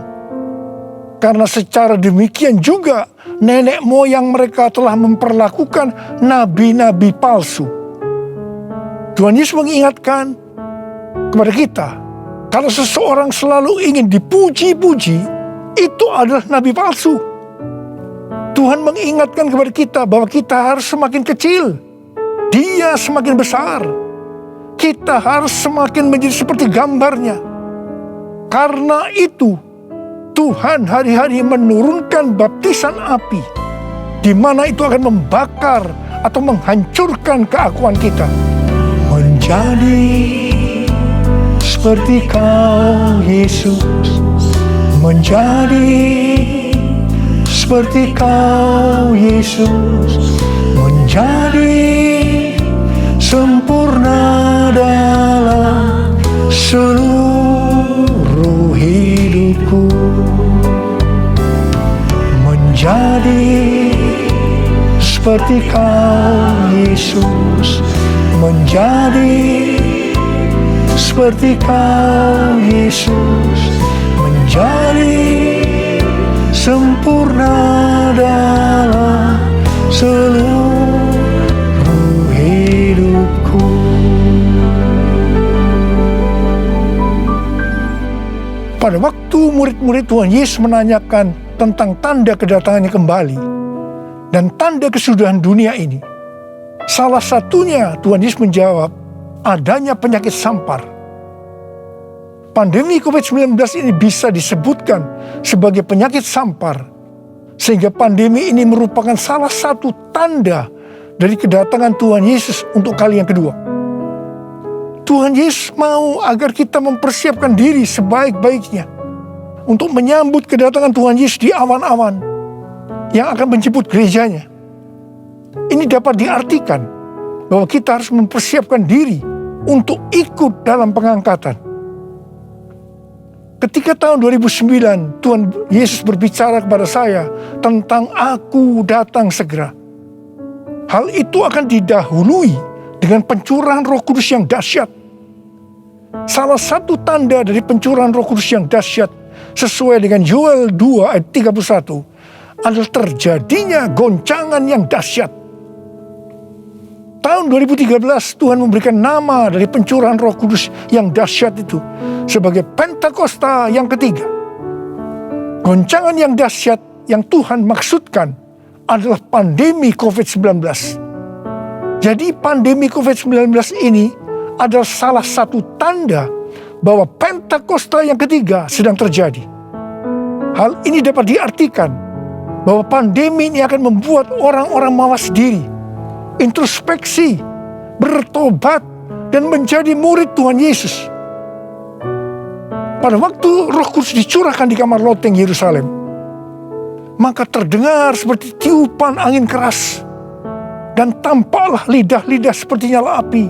Karena secara demikian juga nenek moyang mereka telah memperlakukan nabi-nabi palsu. Tuhan Yesus mengingatkan kepada kita, kalau seseorang selalu ingin dipuji-puji, itu adalah nabi palsu. Tuhan mengingatkan kepada kita bahwa kita harus semakin kecil, Dia semakin besar. Kita harus semakin menjadi seperti gambarnya. Karena itu, Tuhan hari-hari menurunkan baptisan api, di mana itu akan membakar atau menghancurkan keakuan kita. Menjadi seperti Kau, Yesus, menjadi seperti Kau, Yesus, menjadi sempurna dalam seluruh hidupku, menjadi seperti Kau, Yesus, menjadi seperti Kau, Yesus, menjadi sempurna dalam seluruh hidupku. Pada waktu murid-murid Tuhan Yesus menanyakan tentang tanda kedatangannya kembali dan tanda kesudahan dunia ini, salah satunya Tuhan Yesus menjawab, adanya penyakit sampar. Pandemi COVID-19 ini bisa disebutkan sebagai penyakit sampar, sehingga pandemi ini merupakan salah satu tanda dari kedatangan Tuhan Yesus untuk kali yang kedua. Tuhan Yesus mau agar kita mempersiapkan diri sebaik-baiknya untuk menyambut kedatangan Tuhan Yesus di awan-awan yang akan menjemput gerejanya. Ini dapat diartikan bahwa kita harus mempersiapkan diri untuk ikut dalam pengangkatan. Ketika tahun 2009 Tuhan Yesus berbicara kepada saya tentang Aku datang segera, hal itu akan didahului dengan pencurahan Roh Kudus yang dahsyat. Salah satu tanda dari pencurahan Roh Kudus yang dahsyat sesuai dengan Yoel 2 ayat 31 adalah terjadinya goncangan yang dahsyat. Tahun 2013 Tuhan memberikan nama dari pencurahan Roh Kudus yang dahsyat itu sebagai Pentakosta yang ketiga. Goncangan yang dahsyat yang Tuhan maksudkan adalah pandemi COVID-19. Jadi pandemi COVID-19 ini adalah salah satu tanda bahwa Pentakosta yang ketiga sedang terjadi. Hal ini dapat diartikan bahwa pandemi ini akan membuat orang-orang mawas diri, introspeksi, bertobat, dan menjadi murid Tuhan Yesus. Pada waktu Roh Kudus dicurahkan di kamar loteng Yerusalem, maka terdengar seperti tiupan angin keras, dan tampaklah lidah-lidah seperti nyala api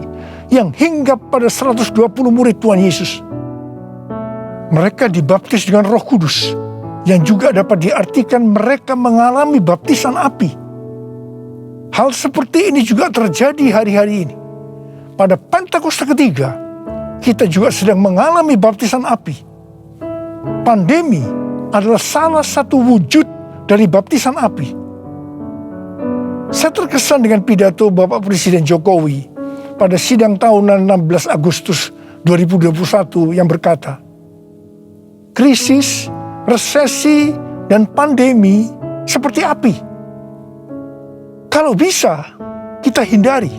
yang hinggap pada 120 murid Tuhan Yesus. Mereka dibaptis dengan Roh Kudus, yang juga dapat diartikan mereka mengalami baptisan api. Hal seperti ini juga terjadi hari-hari ini. Pada Pentakosta ketiga, kita juga sedang mengalami baptisan api. Pandemi adalah salah satu wujud dari baptisan api. Saya terkesan dengan pidato Bapak Presiden Jokowi pada sidang tahunan 16 Agustus 2021 yang berkata, krisis, resesi, dan pandemi seperti api. Kalau bisa, kita hindari.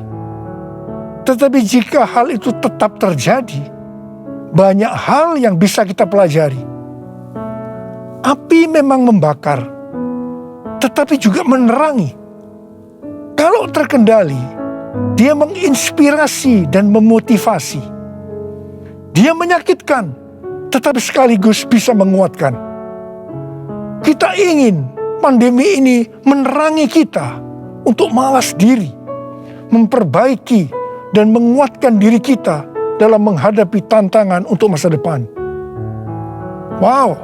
Tetapi jika hal itu tetap terjadi, banyak hal yang bisa kita pelajari. Api memang membakar, tetapi juga menerangi. Kalau terkendali, dia menginspirasi dan memotivasi. Dia menyakitkan, tetapi sekaligus bisa menguatkan. Kita ingin pandemi ini menerangi kita untuk malas diri, memperbaiki dan menguatkan diri kita dalam menghadapi tantangan untuk masa depan. Wow,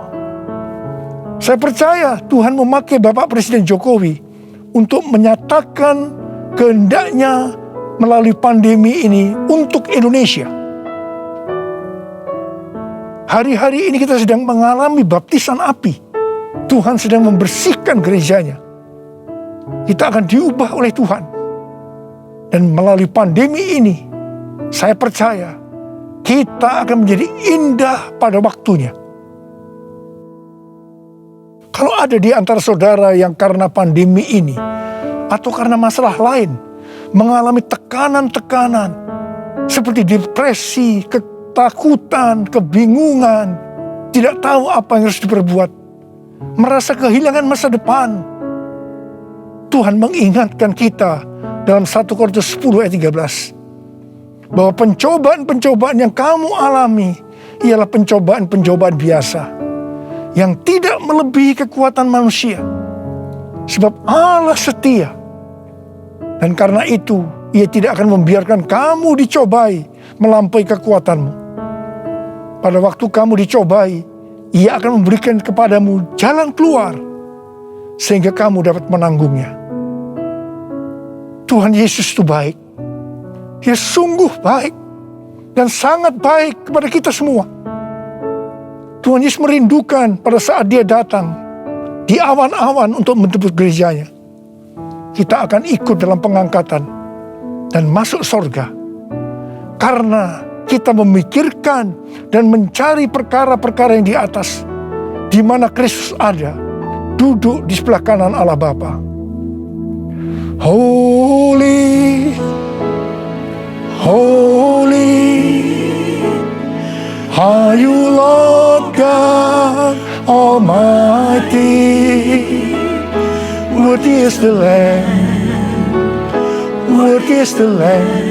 saya percaya Tuhan memakai Bapak Presiden Jokowi untuk menyatakan kehendaknya melalui pandemi ini untuk Indonesia. Hari-hari ini kita sedang mengalami baptisan api. Tuhan sedang membersihkan gerejanya. Kita akan diubah oleh Tuhan. Dan melalui pandemi ini, saya percaya kita akan menjadi indah pada waktunya. Kalau ada di antara saudara yang karena pandemi ini atau karena masalah lain mengalami tekanan-tekanan seperti depresi, ketakutan, kebingungan, tidak tahu apa yang harus diperbuat, merasa kehilangan masa depan, Tuhan mengingatkan kita dalam 1 Korintus 10 ayat 13 bahwa pencobaan-pencobaan yang kamu alami ialah pencobaan-pencobaan biasa yang tidak melebihi kekuatan manusia, sebab Allah setia, dan karena itu Ia tidak akan membiarkan kamu dicobai melampaui kekuatanmu. Pada waktu kamu dicobai, Ia akan memberikan kepadamu jalan keluar sehingga kamu dapat menanggungnya. Tuhan Yesus itu baik. Dia sungguh baik dan sangat baik kepada kita semua. Tuhan Yesus merindukan pada saat Dia datang di awan-awan untuk menjemput gerejanya. Kita akan ikut dalam pengangkatan dan masuk sorga karena kita memikirkan dan mencari perkara-perkara yang di atas, di mana Kristus ada, duduk di sebelah kanan Allah Bapa. Holy, holy, are you Lord God Almighty? Worthy is the Lamb, worthy is the Lamb.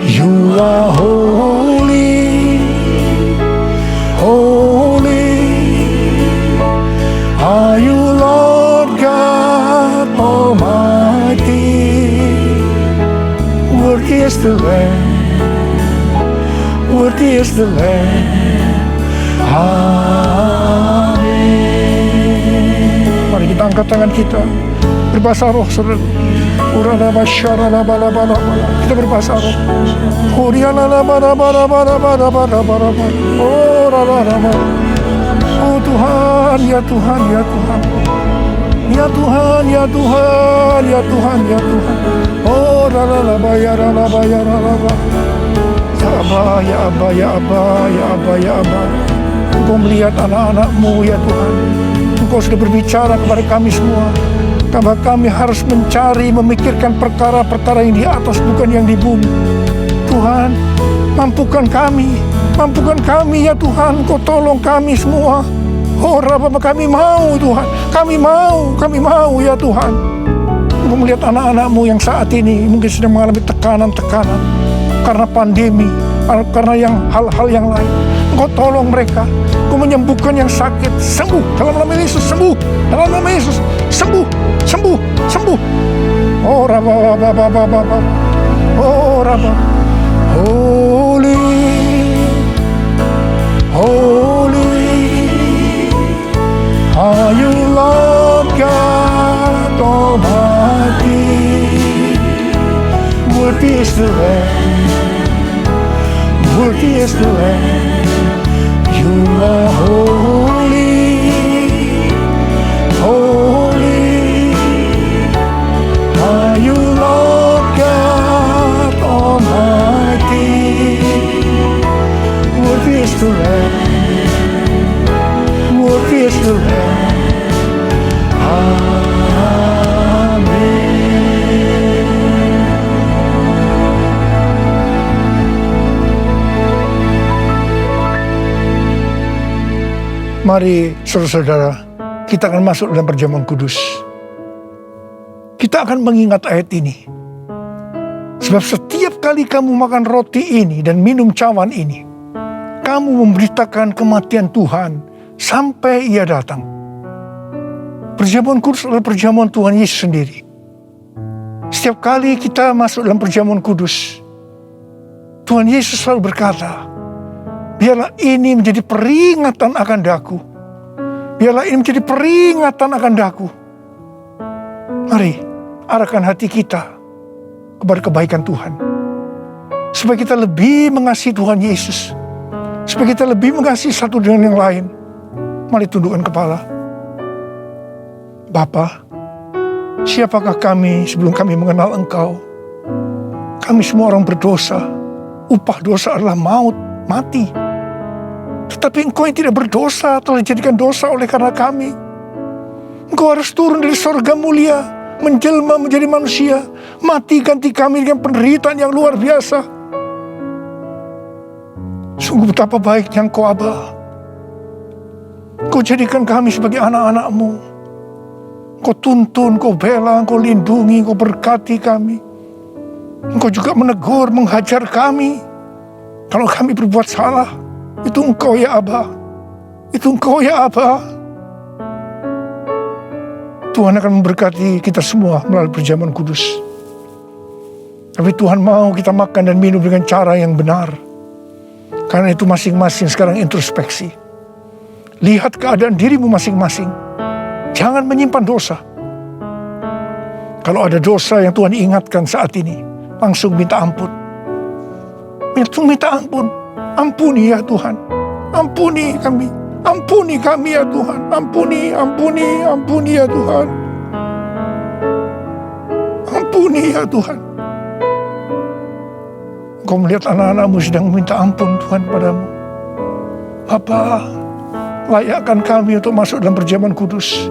You are holy, holy, are you Lord God Almighty? Worthy is the Lamb, worthy is the Lamb. Amin. Mari kita angkat tangan kita, berbahasa roh, saudara. Kita berbahasa roh. Oh Tuhan, ya Tuhan, ya Tuhan, ya Tuhan, ya Tuhan, ya Tuhan, ya Tuhan. Oh ralaba ya ralaba ya ralaba. Ya Abba, ya Abba, ya Abba, ya Abba, ya Abba. Engkau melihat anak-anak-Mu ya Tuhan. Engkau sudah berbicara kepada kami semua bahwa kami harus mencari, memikirkan perkara-perkara yang di atas, bukan yang di bumi. Tuhan, mampukan kami ya Tuhan. Kau tolong kami semua. Oh Rabbah, kami mau Tuhan, kami mau ya Tuhan. Engkau melihat anak-anak-Mu yang saat ini mungkin sedang mengalami tekanan-tekanan karena pandemi, karena hal-hal yang lain. Engkau tolong mereka, Engkau menyembuhkan yang sakit, sembuh dalam nama Yesus, sembuh dalam nama Yesus, sembuh. Oh Rabbah, oh Rabbah, holy, holy, are you Lord God Almighty? Worthy is the Lamb, worthy is the Lamb. You are holy, Mari saudara-saudara, kita akan masuk dalam perjamuan kudus. Kita akan mengingat ayat ini. Sebab setiap kali kamu makan roti ini dan minum cawan ini, kamu memberitakan kematian Tuhan sampai Ia datang. Perjamuan kudus adalah perjamuan Tuhan Yesus sendiri. Setiap kali kita masuk dalam perjamuan kudus, Tuhan Yesus selalu berkata, biarlah ini menjadi peringatan akan daku. Biarlah ini menjadi peringatan akan daku. Mari, arahkan hati kita kepada kebaikan Tuhan. Supaya kita lebih mengasihi Tuhan Yesus. Supaya kita lebih mengasihi satu dengan yang lain. Mari tundukkan kepala. Bapa, siapakah kami sebelum kami mengenal Engkau? Kami semua orang berdosa. Upah dosa adalah maut, mati. Tetapi Engkau yang tidak berdosa telah dijadikan dosa oleh karena kami. Engkau harus turun dari sorga mulia, menjelma menjadi manusia, mati ganti kami dengan penderitaan yang luar biasa. Sungguh betapa baiknya Engkau, Aba. Engkau jadikan kami sebagai anak-anak-Mu. Engkau tuntun, Engkau bela, Engkau lindungi, Engkau berkati kami. Engkau juga menegur, menghajar kami. Kalau kami berbuat salah, itu Engkau ya Aba. Itu Engkau ya Aba. Tuhan akan memberkati kita semua melalui perjamuan kudus. Tapi Tuhan mau kita makan dan minum dengan cara yang benar. Karena itu masing-masing sekarang introspeksi. Lihat keadaan dirimu masing-masing. Jangan menyimpan dosa. Kalau ada dosa yang Tuhan ingatkan saat ini, langsung minta ampun. Langsung minta ampun. Ampuni ya Tuhan. Ampuni kami. Ampuni kami ya Tuhan. Ampuni, ampuni, ampuni ya Tuhan. Ampuni ya Tuhan. Engkau melihat anak-anak-Mu sedang meminta ampun Tuhan padamu. Bapa, layakkan kami untuk masuk dalam perjamuan kudus.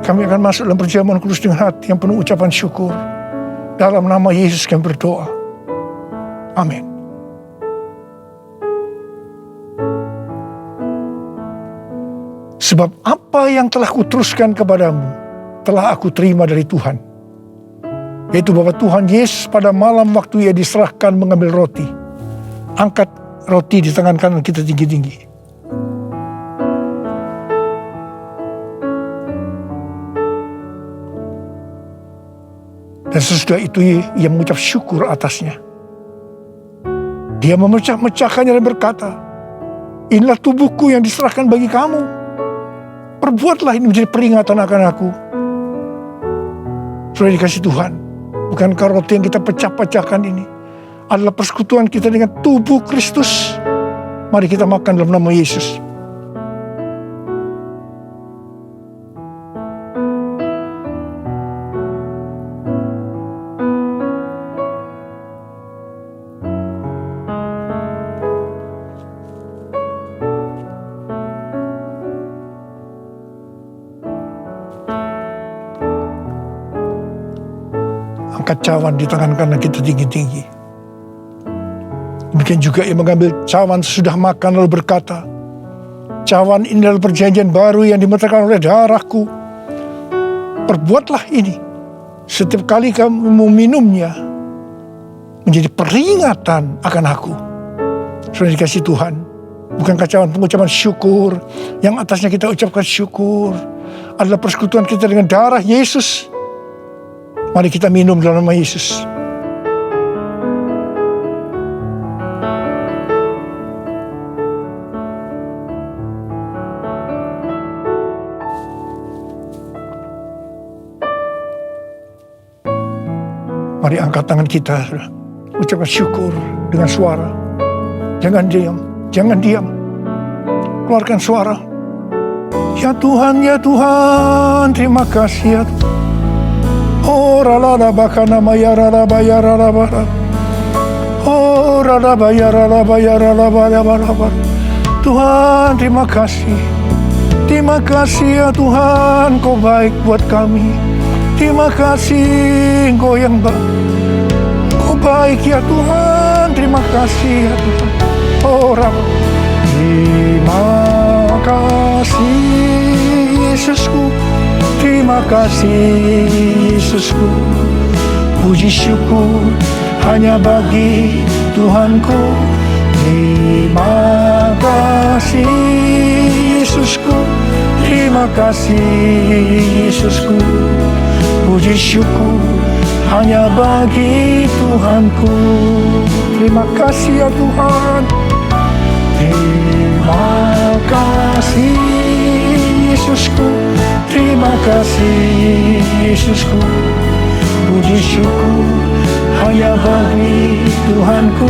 Kami akan masuk dalam perjamuan kudus dengan hati yang penuh ucapan syukur. Dalam nama Yesus kami berdoa. Amin. Sebab apa yang telah kuteruskan kepadamu, telah aku terima dari Tuhan. Yaitu bahwa Tuhan Yesus pada malam waktu Ia diserahkan mengambil roti. Angkat roti di tangan kanan kita tinggi-tinggi. Dan sesudah itu Ia mengucap syukur atasnya. Dia memecah-mecahkannya dan berkata, inilah tubuhku yang diserahkan bagi kamu. Perbuatlah ini menjadi peringatan akan aku. Sudah dikasih Tuhan. Bukankah roti yang kita pecah-pecahkan ini adalah persekutuan kita dengan tubuh Kristus? Mari kita makan dalam nama Yesus. Angkat cawan di tangan kanan kita tinggi-tinggi. Demikian juga Ia mengambil cawan sesudah makan lalu berkata, cawan ini adalah perjanjian baru yang dimeterkan oleh darahku. Perbuatlah ini setiap kali kamu meminumnya menjadi peringatan akan aku. Sudah dikasih Tuhan. Bukankah cawan pengucapan syukur yang atasnya kita ucapkan syukur adalah persekutuan kita dengan darah Yesus. Mari kita minum dalam nama Yesus. Mari angkat tangan kita, ucapkan syukur dengan suara. Jangan diam, jangan diam. Keluarkan suara. Ya Tuhan, terima kasih ya Tuhan. Oh rala bakana mayara bayara bara. Oh rala bayara bara. Tuhan terima kasih. Terima kasih ya Tuhan, Kau baik buat kami. Terima kasih Engkau yang baik. Kau baik ya Tuhan. Terima kasih ya Tuhan. Oh rala. Terima kasih Yesusku, terima kasih Yesusku. Puji syukur hanya bagi Tuhanku. Terima kasih Yesusku, terima kasih Yesusku. Puji syukur hanya bagi Tuhanku. Terima kasih ya Tuhan. Terima kasih Yesusku, terima kasih Yesusku. Puji syukur hanya bagi Tuhanku.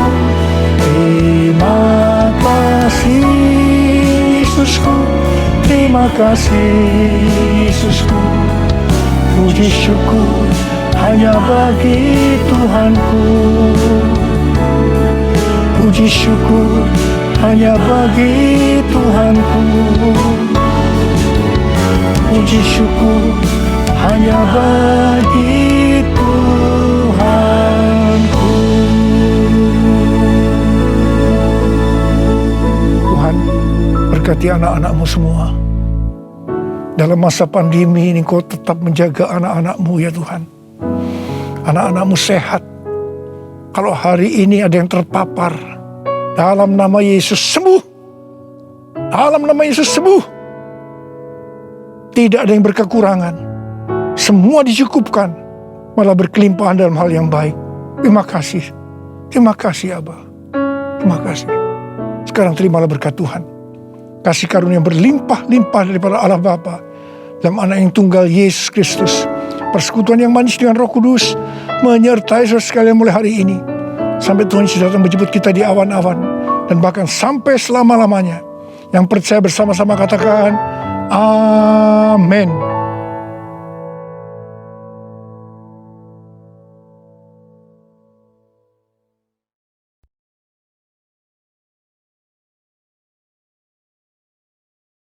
Terima kasih Yesusku, terima kasih Yesusku. Puji syukur hanya bagi Tuhanku. Puji syukur hanya bagi Tuhanku. Puji syukur hanya bagi Tuhanku. Tuhan, berkati anak-anak-Mu semua. Dalam masa pandemi ini Kau tetap menjaga anak-anak-Mu ya Tuhan. Anak-anak-Mu sehat. Kalau hari ini ada yang terpapar, dalam nama Yesus sembuh. Dalam nama Yesus sembuh. Tidak ada yang berkekurangan. Semua dicukupkan. Malah berkelimpahan dalam hal yang baik. Terima kasih. Terima kasih Abah. Terima kasih. Sekarang terimalah berkat Tuhan. Kasih karunia yang berlimpah-limpah daripada Allah Bapa dalam anak yang tunggal Yesus Kristus. Persekutuan yang manis dengan Roh Kudus menyertai saudara sekalian mulai hari ini. Sampai Tuhan Yesus datang menjemput kita di awan-awan. Dan bahkan sampai selama-lamanya. Yang percaya bersama-sama katakan, Amin.